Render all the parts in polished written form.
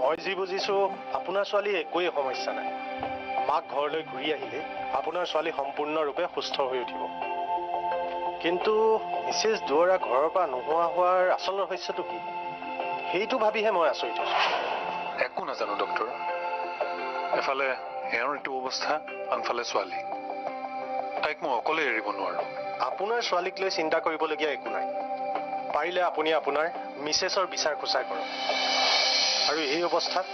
মই যি বুজিছোঁ আপোনাৰ ছোৱালী একোৱেই সমস্যা নাই। মাক ঘৰলৈ ঘূৰি আহিলে আপোনাৰ ছোৱালী সম্পূৰ্ণৰূপে সুস্থ হৈ উঠিব। কিন্তু মিছেছ দুৱৰা ঘৰৰ পৰা নোহোৱা হোৱাৰ আচল ৰহস্যটো কি সেইটো ভাবিহে মই আচৰিত হৈছোঁ। একো নাজানো ডক্টৰ। এফালে এওঁৰ এইটো অৱস্থা, আনফালে ছোৱালী। তাইক মই অকলে এৰিব নোৱাৰো। আপোনাৰ ছোৱালীক লৈ চিন্তা কৰিবলগীয়া একো নাই। পাৰিলে আপুনি আপোনাৰ মিছেছৰ বিচাৰ খোচাৰ কৰক। আৰু এই অৱস্থাত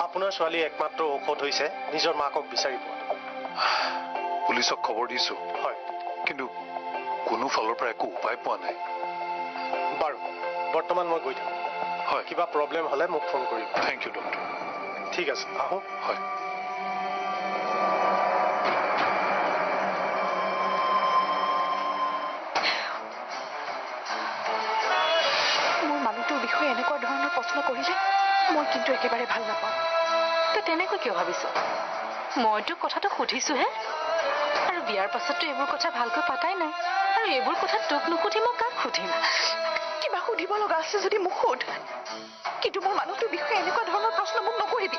আপোনাৰ ছোৱালীৰ একমাত্ৰ ঔষধ হৈছে নিজৰ মাকক বিচাৰি পোৱাটো। পুলিচক খবৰ দিছো, হয়, কিন্তু কোনো ফালৰ পৰা একো উপায় পোৱা নাই। বাৰু বৰ্তমান মই গৈ থাকোঁ। হয়, কিবা প্ৰব্লেম হ'লে মোক ফোন কৰিব। Thank you doctor. ঠিক আছে, আহোঁ। হয়। মোৰ মানুহটোৰ বিষয়ে এনেকুৱা ধৰণৰ প্ৰশ্ন কৰিলে মই কিন্তু একেবাৰে ভাল নাপাওঁ। তই তেনেকৈ কিয় ভাবিছ? মইতো কথাটো সুধিছোহে, আৰু বিয়াৰ পাছততো এইবোৰ কথা ভালকৈ পাতাই নাই, আৰু এইবোৰ কথা তোক নুসুধি মই কাক সুধিম? কিবা সুধিব লগা আছে যদি মোক সোধ, কিন্তু মোৰ মানুহটোৰ বিষয়ে এনেকুৱা ধৰণৰ প্ৰশ্ন মোক নকৰিবি।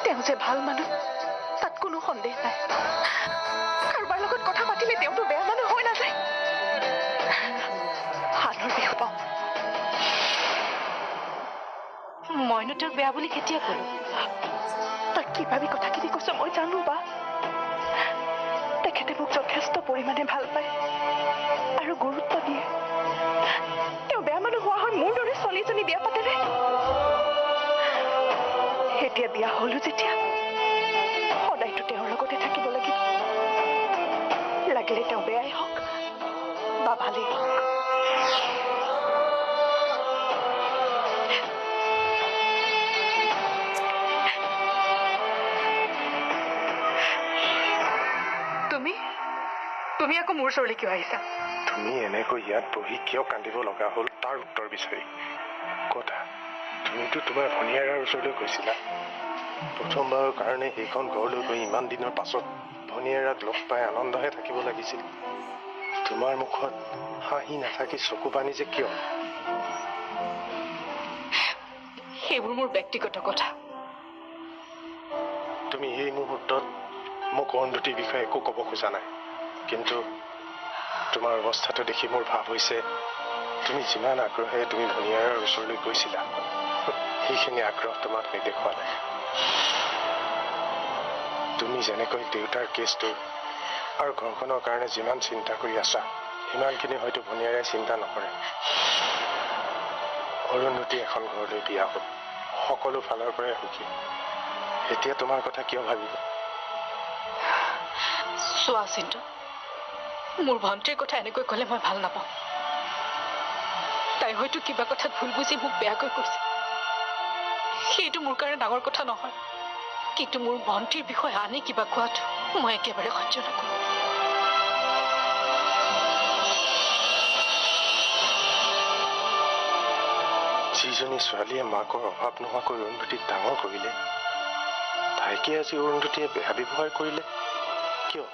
তেওঁ যে ভাল মানুহ তাত কোনো সন্দেহ নাই। কাৰোবাৰ লগত কথা পাতিলে তেওঁতো বেয়া মানুহ হৈ নাযায়। হালৰ বিষ পাওঁ। মইনো তোক বেয়া বুলি কেতিয়া ক'লো? তই কি ভাবি কথাখিনি কৈছ মই জানো বা। তেখেতে মোক যথেষ্ট পৰিমাণে ভাল পায় আৰু গুৰুত্ব দিয়ে। তেওঁ বেয়া মানুহ হোৱা হয় মোৰ দৰে ছোৱালীজনী বিয়া পাতেনে? এতিয়া বিয়া হলো যেতিয়া সদায়তো তেওঁৰ লগতে থাকিব লাগিব। লাগিলে তেওঁ বেয়াই হওক বা ভালেই হওক। তুমি আকৌ মোৰ ওচৰলৈ কিয় আহিছা? তুমি এনেকৈ ইয়াত বহি কিয় কান্দিব লগা হ'ল তাৰ উত্তৰ বিচাৰি। কথা, তুমিতো তোমাৰ ভনীয়াৰাৰ ওচৰলৈ গৈছিলা। প্ৰথমবাৰৰ কাৰণে সেইখন ঘৰলৈ গৈ ইমান দিনৰ পাছত ভনীয়াৰাক লগ পাই আনন্দহে থাকিব লাগিছিল। তোমাৰ মুখত হাঁহি নাথাকি চকু পানী যে কিয়? সেইবোৰ মোৰ ব্যক্তিগত কথা। তুমি এই মুহূৰ্তত মোক অৰুন্ধতীৰ বিষয়ে একো ক'ব খোজা নাই, কিন্তু তোমাৰ অৱস্থাটো দেখি মোৰ ভাৱ হৈছে তুমি যিমান আগ্ৰহেৰে তুমি ভনীয়াৰাৰ ওচৰলৈ গৈছিলা সেইখিনি আগ্ৰহ তোমাক নেদেখুৱা নাই। তুমি যেনেকৈ দেউতাৰ কেছটো আৰু ঘৰখনৰ কাৰণে যিমান চিন্তা কৰি আছা সিমানখিনি হয়তো ভনীয়াৰাই চিন্তা নকৰে। অৰুন্ধতী এখন ঘৰলৈ বিয়া হ'ল, সকলো ফালৰ পৰাই সুখী। এতিয়া তোমাৰ কথা কিয় ভাবিব? চোৱা চিন্তু, মোৰ ভণ্টিৰ কথা এনেকৈ ক'লে মই ভাল নাপাওঁ। তাই হয়তো কিবা কথাত ভুল বুজি মোক বেয়াকৈ কৈছে, সেইটো মোৰ কাৰণে ডাঙৰ কথা নহয়। কিন্তু মোৰ ভণ্টিৰ বিষয়ে আনি কিবা কোৱাটো মই একেবাৰে সহ্য নকৰোঁ। যিজনী ছোৱালীয়ে মাকৰ অভাৱ নোহোৱাকৈ অৰুন্ধতীক ডাঙৰ কৰিলে, তাইকে আজি অৰুন্ধতীয়ে বেয়া ব্যৱহাৰ কৰিলে কিয়?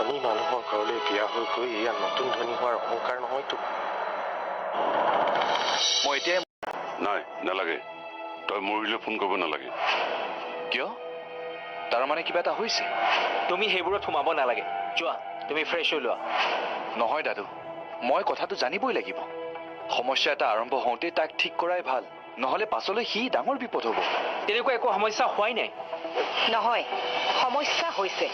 ধনী মানুহৰ ঘৰলৈ বিয়া হৈ গৈ এয়া নতুন ধনী হোৱাৰ অহংকাৰ নহয়তো। মই এতিয়া নাই, নালাগে। তই মৰিলে ফোন কৰিব নালাগে। কিয়? তাৰ মানে কিবা এটা হৈছে? তুমি সেইবোৰত সোমাব নালাগে। যোৱা, তুমি ফ্ৰেছ হৈ লোৱা। নহয় দাদু, মই কথাটো জানিবই লাগিব। সমস্যা এটা আৰম্ভ হওঁতে তাক ঠিক কৰাই ভাল, নহ'লে পাছলৈ সি ডাঙৰ বিপদ হ'ব। তেনেকুৱা একো সমস্যা হোৱাই নাই। নহয়, সমস্যা হৈছে।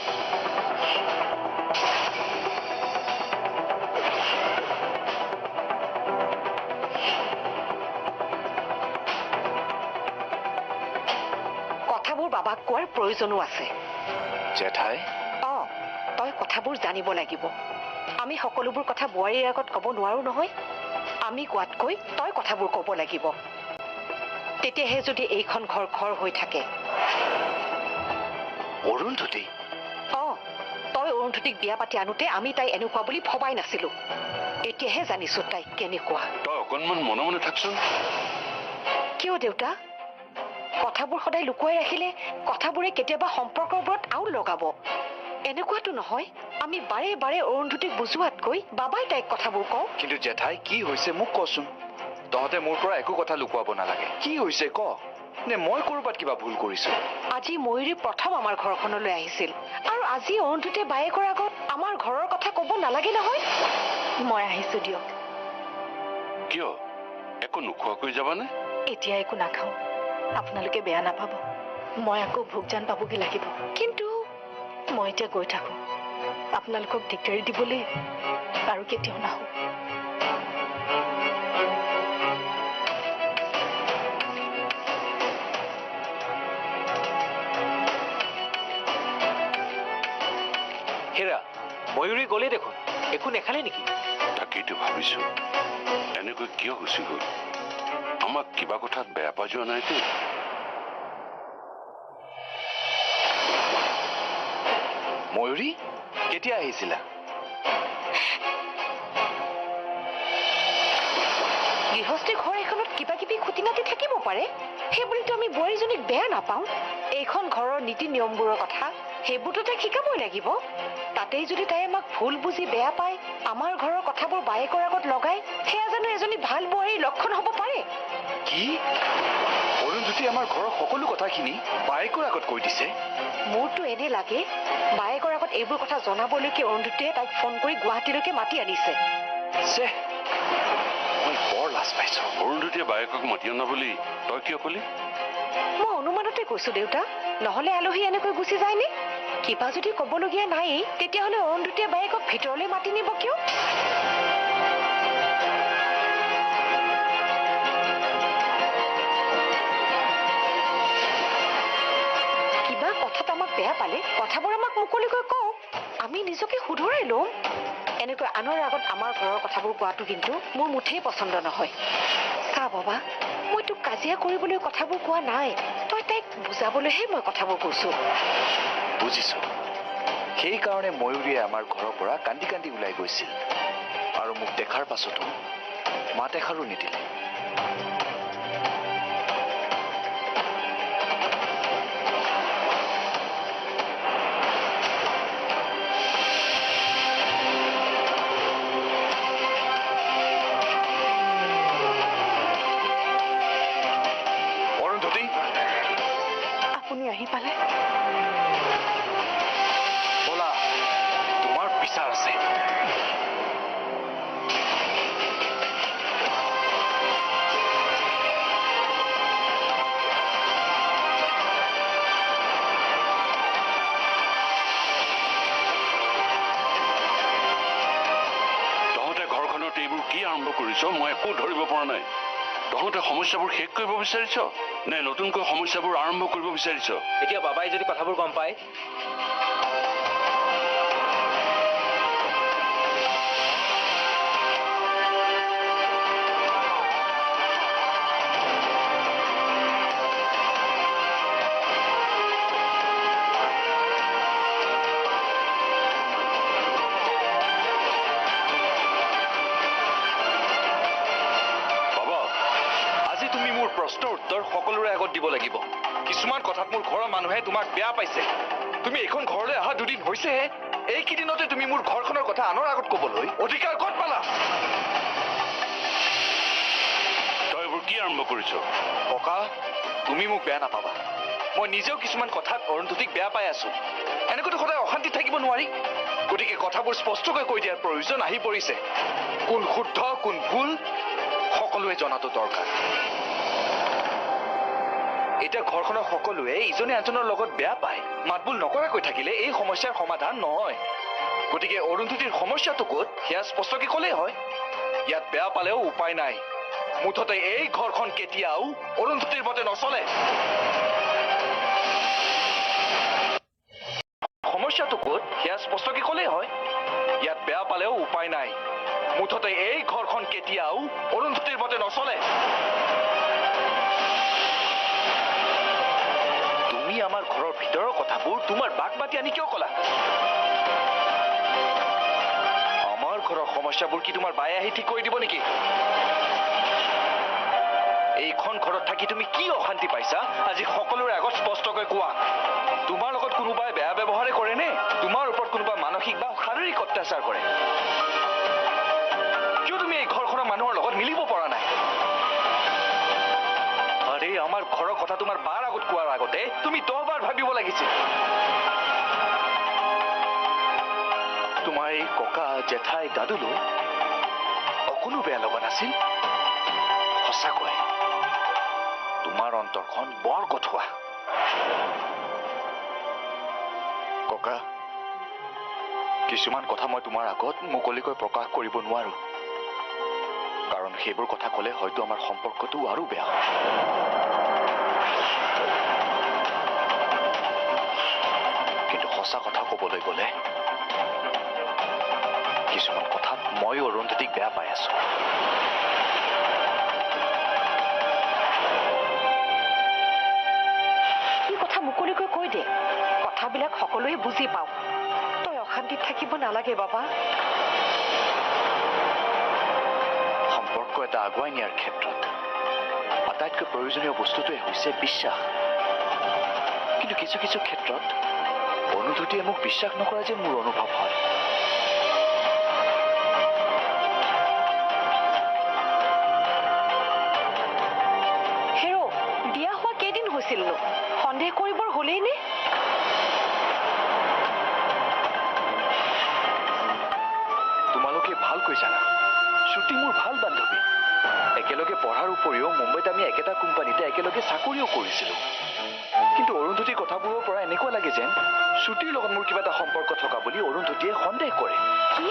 কথাবোৰ বাবাক কোৱাৰ প্ৰয়োজনো আছে। জেঠাই, তই কথাবোৰ জানিব লাগিব। আমি সকলোবোৰ কথা বোৱাৰীৰ আগত ক'ব নোৱাৰো নহয়। আমি কোৱাতকৈ তই কথাবোৰ ক'ব লাগিব। তেতিয়াহে যদি এইখন ঘৰ ঘৰ হৈ থাকে। অৰুন্ধতী? তই অৰুন্ধতীক বিয়া পাতি আনোতে আমি তাই এনেকুৱা বুলি ভবাই নাছিলো। এতিয়াহে জানিছো তাই কেনেকুৱা। তই অকণমান মনে মনে থাকচোন। কিয় দেউতা? কথাবোৰ সদায় লুকুৱাই ৰাখিলে কথাবোৰে কেতিয়াবা সম্পৰ্কৰ ওপৰত আউল লগাব। এনেকুৱাতো নহয় আমি বাৰে বাৰে অৰুন্ধতীক বুজোৱাতকৈ বাবাই তাইক কথাবোৰ কওঁ। কিন্তু জেঠাই, কি হৈছে মোক কচোন। তহঁতে মোৰ পৰা একো কথা লুকুৱাব নালাগে। কি হৈছে ক? নে মই ক'ৰবাত কিবা ভুল কৰিছো? আজি ময়ূৰী প্ৰথম আমাৰ ঘৰখনলৈ আহিছিল আৰু আজি অৰুন্ধুতে বায়েকৰ আগত আমাৰ ঘৰৰ কথা ক'ব নালাগে নহয়। মই আহিছো দিয়ক। কিয় একো নোখোৱাকৈ যাবানে? এতিয়া একো নাখাওঁ, আপোনালোকে বেয়া নাপাব। মই আকৌ ভোগজান পাবগৈ লাগিব। কিন্তু মই এতিয়া গৈ থাকো, আপোনালোকক দিগদাৰি দিবলৈ আৰু কেতিয়াও নাহো। হেৰা, ময়ূৰী গ'লে দেখোন, একো নেখালে নেকি? তাকেইতো ভাবিছো, এনেকৈ কিয় গুচি গ'ল? আমাক কিবা কথাত বেয়া পাই যোৱা নাইতো? ময়ূৰী, কেতিয়া আহিছিলা? গৃহস্থী ঘৰ এখনত কিবা কিবি খুটি নাতি থাকিব পাৰে, সেইবুলিতো আমি বোৱাৰীজনীক বেয়া নাপাওঁ। এইখন ঘৰৰ নীতি নিয়মবোৰৰ কথা সেইবোৰতো তাইক শিকাবই লাগিব। তাতেই যদি তাই আমাক ভুল বুজি বেয়া পায়, আমাৰ ঘৰৰ কথাবোৰ বায়েকৰ আগত লগাই, সেয়া জানো এজনী ভাল বোৱাৰীৰ লক্ষণ হ'ব পাৰে? কি? অৰুন্ধতী আমাৰ ঘৰৰ সকলো কথাখিনি বায়েকৰ আগত কৈ দিছে? মোৰতো এনে লাগে বায়েকৰ আগত এইবোৰ কথা জনাবলৈকে অৰুন্ধতীয়ে তাইক ফোন কৰি গুৱাহাটীলৈকে মাতি আনিছে। মই বৰ লাজ পাইছো। অৰুন্ধতীয়ে বায়েকক মাতি অনা বুলি তই কিয় কলি? মই অনুমানতে কৈছো দেউতা, নহলে আলহী এনেকৈ গুচি যায়নে? কিবা যদি কবলগীয়া নাই, তেতিয়াহলে অৰুন্ধতীয়ে বায়েকক ভিতৰলৈ মাতি নিব কিয়? কিবা কথাত আমাক বেয়া পালে কথাবোৰ আমাক মুকলিকৈ কওঁ, আমি নিজকে শুধৰাই লওঁ। এনেকৈ আনৰ আগত আমাৰ ঘৰৰ কথাবোৰ কোৱাটো কিন্তু মোৰ মুঠেই পচন্দ নহয়। চা বাবা, মই তোক কাজিয়া কৰিবলৈ কথাবোৰ কোৱা নাই, তই তাইক বুজাবলৈহে মই কথাবোৰ কৈছো। বুজিছো। সেইকাৰণে ময়ূৰীয়ে আমাৰ ঘৰৰ পৰা কান্দি কান্দি ওলাই গৈছিল আৰু মোক দেখাৰ পাছতো মাত এষাৰো নিদিলে। অৰুন্ধতী, আপুনি আহি পালে? ব'লা, তোমাৰ বিচাৰ আছে। তহঁতে ঘৰখনত এইবোৰ কি আৰম্ভ কৰিছ মই একো ধৰিব পৰা নাই। তহঁতে সমস্যাবোৰ শেষ কৰিব বিচাৰিছ নে নতুনকৈ সমস্যাবোৰ আৰম্ভ কৰিব বিচাৰিছ? এতিয়া বাবাই যদি কথাবোৰ গম পায়? প্ৰশ্নৰ উত্তৰ সকলোৰে আগত দিব লাগিব। কিছুমান কথাত মোৰ ঘৰৰ মানুহে তোমাক বেয়া পাইছে। তুমি এইখন ঘৰলৈ অহা দুদিন হৈছেহে, এইকেইদিনতে তুমি মোৰ ঘৰখনৰ কথা আনৰ আগত ক'বলৈ অধিকাৰ ক'ত পালা? তই এইবোৰ কি আৰম্ভ কৰিছ? ককা, তুমি মোক বেয়া নাপাবা। মই নিজেও কিছুমান কথাত অৰুন্ধতীক বেয়া পাই আছো। এনেকৈতো সদায় অশান্তিত থাকিব নোৱাৰি। গতিকে কথাবোৰ স্পষ্টকৈ কৈ দিয়াৰ প্ৰয়োজন আহি পৰিছে। কোন শুদ্ধ কোন ভুল সকলোৱে জনাটো দৰকাৰ। এতিয়া ঘৰখনৰ সকলোৱে ইজনে আনজনৰ লগত বেয়া পায়। মাতবোল নকৰাকৈ থাকিলে এই সমস্যাৰ সমাধান নহয়। গতিকে অৰুন্ধতীৰ সমস্যাটো ক'ত সেয়া স্পষ্টকৈ ক'লেই হয়। ইয়াত বেয়া পালেও উপায় নাই। মুঠতে এই ঘৰখন কেতিয়াও অৰুন্ধতীৰ মতে নচলে। সমস্যাটো ক'ত সেয়া স্পষ্টকৈ ক'লেই হয়। ইয়াত বেয়া পালেও উপায় নাই। মুঠতে এই ঘৰখন কেতিয়াও অৰুন্ধতীৰ মতে নচলে। তুমি আমাৰ ঘৰৰ ভিতৰৰ কথাবোৰ তোমাৰ বাক মাতি আনি কিয় ক'লা? আমাৰ ঘৰৰ সমস্যাবোৰ কি তোমাৰ বায়ে আহি ঠিক কৰি দিব নেকি? এইখন ঘৰত থাকি তুমি কি অশান্তি পাইছা আজি সকলোৰে আগত স্পষ্টকৈ কোৱা। তোমাৰ লগত কোনোবাই বেয়া ব্যৱহাৰে কৰে নে তোমাৰ ওপৰত কোনোবাই মানসিক বা শাৰীৰিক অত্যাচাৰ কৰে? কিয় তুমি এই ঘৰখনৰ মানুহৰ লগত মিলিব পৰা নাই? আমাৰ ঘৰৰ কথা তোমাৰ বাৰ আগত কোৱাৰ আগতে তুমি 10 বাৰ ভাবিব লাগিছিল। তোমাৰ এই ককা জেঠাই দাদুলৈ অকণো বেয়া লগা নাছিল? সঁচাকৈ তোমাৰ অন্তৰখন বৰ কঠোৱা। ককা, কিছুমান কথা মই তোমাৰ আগত মুকলিকৈ প্ৰকাশ কৰিব নোৱাৰো, কাৰণ সেইবোৰ কথা ক'লে হয়তো আমাৰ সম্পৰ্কটো আৰু বেয়া হয়। কিন্তু সঁচা কথা ক'বলৈ গ'লে কিছুমান কথাত মই অৰুন্ধতীক বেয়া পাই আছো। কি কথা মুকলিকৈ কৈ দে, কথাবিলাক সকলোৱে বুজি পাওঁ। তই অশান্তিত থাকিব নালাগে বাবা। সম্পৰ্ক এটা আগুৱাই নিয়াৰ ক্ষেত্ৰত আটাইতকৈ প্ৰয়োজনীয় বস্তুটোৱে হৈছে বিশ্বাস। কিন্তু কিছু কিছু ক্ষেত্ৰত অৰুন্ধতীয়ে মোক বিশ্বাস নকৰা যেন মোৰ অনুভৱ হয়। হেৰ, বিয়া হোৱা কেইদিন হৈছিলনো? সন্দেহ কৰিবৰ হলেই নে? তোমালোকে ভালকৈ জানা, শ্ৰুতি মোৰ ভাল বান্ধৱী। একেলগে পঢ়াৰ উপৰিও মুম্বাইত আমি একেটা কোম্পানীতে একেলগে চাকৰিও কৰিছিলো। কিন্তু অৰুন্ধতীৰ কথাবোৰৰ পৰা এনেকুৱা লাগে যেন শ্ৰুতিৰ লগত মোৰ কিবা এটা সম্পৰ্ক থকা বুলি অৰুন্ধতীয়ে সন্দেহ কৰে। কি?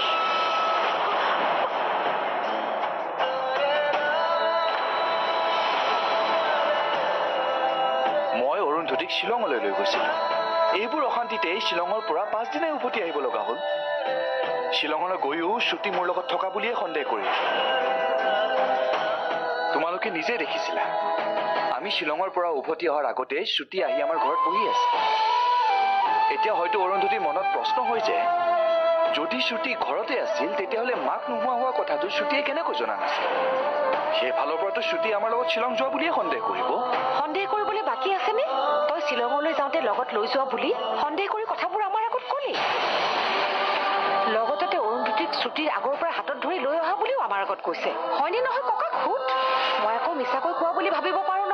মই অৰুন্ধতীক শ্বিলঙলৈ লৈ গৈছিলো। এইবোৰ অশান্তিতে শ্বিলঙৰ পৰা 5 দিনাই উভতি আহিব লগা হ'ল। শ্বিলঙলৈ গৈও শ্ৰুতি মোৰ লগত থকা বুলিয়ে সন্দেহ কৰিল। তোমালোকে নিজে দেখিছিলা, আমি শ্বিলঙৰ পৰা উভতি অহাৰ আগতে শ্ৰুতি আহি আমাৰ ঘৰত বহি আছে। এতিয়া হয়তো অৰুন্ধতীৰ মনত প্ৰশ্ন হয় যে যদি শ্ৰুতি ঘৰতে আছিল তেতিয়াহ'লে মাক নোহোৱা হোৱা কথাটো শ্ৰুতিয়ে কেনেকৈ জনা নাছিল? সেইফালৰ পৰাতো শ্ৰুতি আমাৰ লগত শ্বিলং যোৱা বুলিয়ে সন্দেহ কৰিব। সন্দেহ কৰিবলৈ বাকী আছেনে? তই শ্বিলঙলৈ যাওঁতে লগত লৈ যোৱা বুলি সন্দেহ কৰি কথাবোৰ আমাৰ আগত কলি। লগতে অৰুন্ধতীক শ্ৰুতিৰ আগৰ পৰা হাতত ধৰি লৈ অহা বুলিও আমাৰ আগত কৈছে। হয়নে নহয় ককাক সোধ। মই আকৌ মিছাকৈ কোৱা বুলি ভাবিব পাৰো